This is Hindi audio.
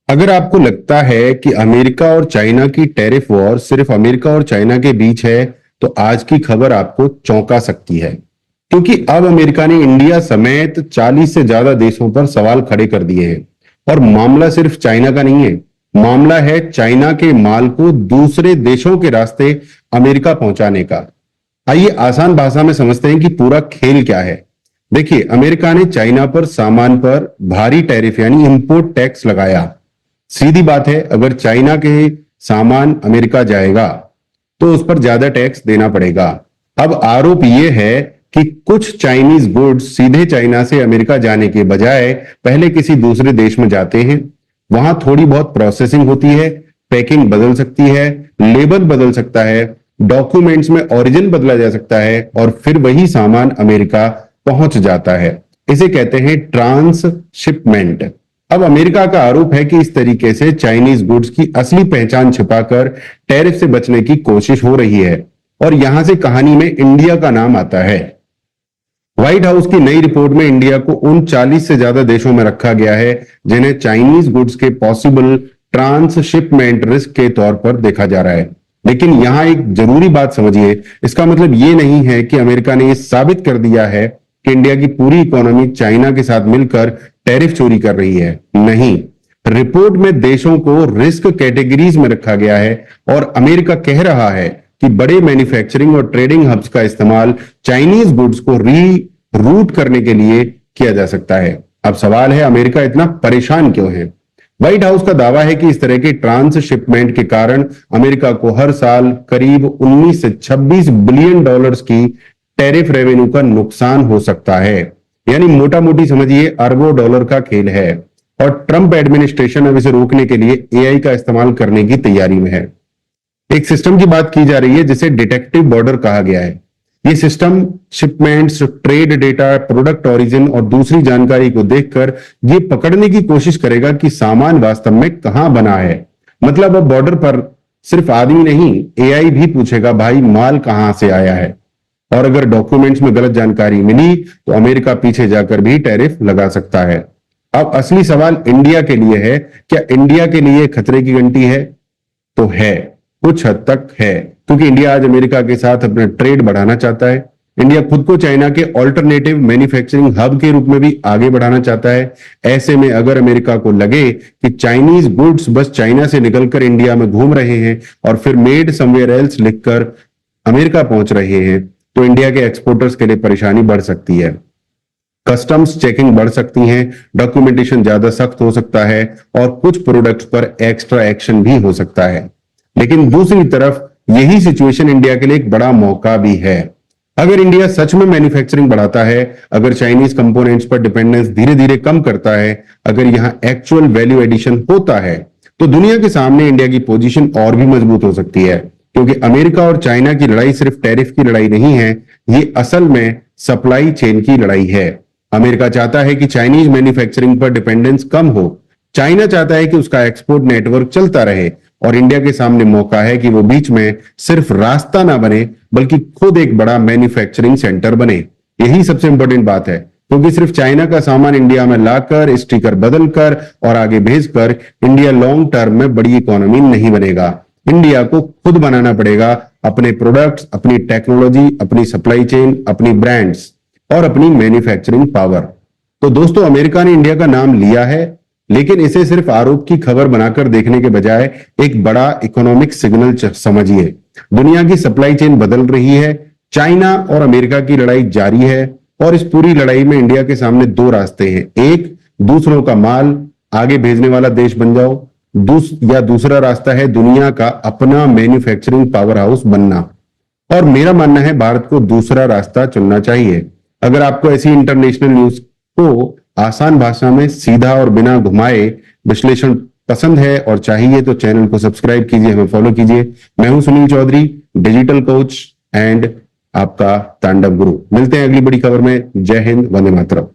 अगर आपको लगता है कि अमेरिका और चाइना की टैरिफ वॉर सिर्फ अमेरिका और चाइना के बीच है, तो आज की खबर आपको चौंका सकती है। क्योंकि अब अमेरिका ने इंडिया समेत 40 से ज्यादा देशों पर सवाल खड़े कर दिए हैं। और मामला सिर्फ चाइना का नहीं है, मामला है चाइना के माल को दूसरे देशों के रास्ते अमेरिका पहुंचाने का। आइए आसान भाषा में समझते हैं कि पूरा खेल क्या है। देखिए, अमेरिका ने चाइना पर सामान पर भारी टैरिफ यानी इंपोर्ट टैक्स लगाया। सीधी बात है, अगर चाइना के सामान अमेरिका जाएगा तो उस पर ज्यादा टैक्स देना पड़ेगा। अब आरोप यह है कि कुछ चाइनीज गुड्स सीधे चाइना से अमेरिका जाने के बजाय पहले किसी दूसरे देश में जाते हैं। वहां थोड़ी बहुत प्रोसेसिंग होती है, पैकिंग बदल सकती है, लेबल बदल सकता है, डॉक्यूमेंट्स में ओरिजिन बदला जा सकता है और फिर वही सामान अमेरिका पहुंच जाता है। इसे कहते हैं ट्रांसशिपमेंट। अब अमेरिका का आरोप है कि इस तरीके से चाइनीज गुड्स की असली पहचान छिपाकर टैरिफ से बचने की कोशिश हो रही है। और यहां से कहानी में इंडिया का नाम आता है। व्हाइट हाउस की नई रिपोर्ट में इंडिया को उन 40 से ज्यादा देशों में रखा गया है जिन्हें चाइनीज गुड्स के पॉसिबल ट्रांसशिपमेंट रिस्क के तौर पर देखा जा रहा है। लेकिन यहां एक जरूरी बात समझिए, इसका मतलब यह नहीं है कि अमेरिका ने यह साबित कर दिया है कि इंडिया की पूरी इकोनॉमी चाइना के साथ मिलकर टैरिफ चोरी कर रही है। नहीं, रिपोर्ट में देशों को रिस्क कैटेगरीज में रखा गया है और अमेरिका कह रहा है कि बड़े मैन्युफैक्चरिंग और ट्रेडिंग हब्स का इस्तेमाल चाइनीज गुड्स को री रूट करने के लिए किया जा सकता है। अब सवाल है, अमेरिका इतना परेशान क्यों है? व्हाइट हाउस का दावा है कि इस तरह के ट्रांसशिपमेंट के कारण अमेरिका को हर साल करीब 19 से 26 बिलियन डॉलर्स की टैरिफ रेवेन्यू का नुकसान हो सकता है। यानी मोटा मोटी समझिए, अरबों डॉलर का खेल है। और ट्रंप एडमिनिस्ट्रेशन अब इसे रोकने के लिए एआई का इस्तेमाल करने की तैयारी में है। एक सिस्टम की बात की जा रही है जिसे डिटेक्टिव बॉर्डर कहा गया है। यह system shipments, trade data, product origin और दूसरी जानकारी को देखकर यह पकड़ने की कोशिश करेगा कि सामान वास्तव में कहां बना है। मतलब अब बॉर्डर पर सिर्फ आदमी नहीं, एआई भी पूछेगा, भाई माल कहां से आया है। और अगर डॉक्यूमेंट्स में गलत जानकारी मिली तो अमेरिका पीछे जाकर भी टैरिफ लगा सकता है। अब असली सवाल इंडिया के लिए है, क्या इंडिया के लिए खतरे की घंटी है? तो है, कुछ हद तक है, क्योंकि इंडिया आज अमेरिका के साथ अपना ट्रेड बढ़ाना चाहता है। इंडिया खुद को चाइना के ऑल्टरनेटिव मैन्युफैक्चरिंग हब के रूप में भी आगे बढ़ाना चाहता है। ऐसे में अगर अमेरिका को लगे कि चाइनीज गुड्स बस चाइना से निकलकर इंडिया में घूम रहे हैं और फिर मेड समवेयर एल्स लिखकर अमेरिका पहुंच रहे हैं, तो इंडिया के एक्सपोर्टर्स के लिए परेशानी बढ़ सकती है। कस्टम्स चेकिंग बढ़ सकती है, डॉक्यूमेंटेशन ज्यादा सख्त हो सकता है और कुछ प्रोडक्ट्स पर एक्स्ट्रा एक्शन भी हो सकता है। लेकिन दूसरी तरफ यही सिचुएशन इंडिया के लिए एक बड़ा मौका भी है। अगर इंडिया सच में मैन्युफैक्चरिंग बढ़ाता है, अगर चाइनीज कंपोनेंट्स पर डिपेंडेंस धीरे धीरे कम करता है, अगर यहां एक्चुअल वैल्यू एडिशन होता है, तो दुनिया के सामने इंडिया की पोजीशन और भी मजबूत हो सकती है। क्योंकि अमेरिका और चाइना की लड़ाई सिर्फ टैरिफ की लड़ाई नहीं है, ये असल में सप्लाई चेन की लड़ाई है। अमेरिका चाहता है कि चाइनीज मैन्युफैक्चरिंग पर डिपेंडेंस कम हो, चाइना चाहता है कि उसका एक्सपोर्ट नेटवर्क चलता रहे, और इंडिया के सामने मौका है कि वो बीच में सिर्फ रास्ता ना बने बल्कि खुद एक बड़ा मैन्युफैक्चरिंग सेंटर बने। यही सबसे इंपॉर्टेंट बात है, क्योंकि सिर्फ चाइना का सामान इंडिया में लाकर, स्टिकर बदलकर और आगे भेजकर इंडिया लॉन्ग टर्म में बड़ी इकोनॉमी नहीं बनेगा। इंडिया को खुद बनाना पड़ेगा अपने प्रोडक्ट्स, अपनी टेक्नोलॉजी, अपनी सप्लाई चेन, अपनी ब्रांड्स और अपनी मैन्युफैक्चरिंग पावर। तो दोस्तों, अमेरिका ने इंडिया का नाम लिया है, लेकिन इसे सिर्फ आरोप की खबर बनाकर देखने के बजाय एक बड़ा इकोनॉमिक सिग्नल समझिए। दुनिया की सप्लाई चेन बदल रही है, चाइना और अमेरिका की लड़ाई जारी है और इस पूरी लड़ाई में इंडिया के सामने दो रास्ते हैं। एक, दूसरों का माल आगे भेजने वाला देश बन जाओ, दूसरा रास्ता है दुनिया का अपना मैन्युफैक्चरिंग पावर हाउस बनना। और मेरा मानना है भारत को दूसरा रास्ता चुनना चाहिए। अगर आपको ऐसी इंटरनेशनल न्यूज को आसान भाषा में सीधा और बिना घुमाए विश्लेषण पसंद है और चाहिए, तो चैनल को सब्सक्राइब कीजिए, हमें फॉलो कीजिए। मैं हूं Sunil Chaudhary, digital coach and आपका तांडव गुरु। मिलते हैं अगली बड़ी खबर में। जय हिंद, वंदे मातरम।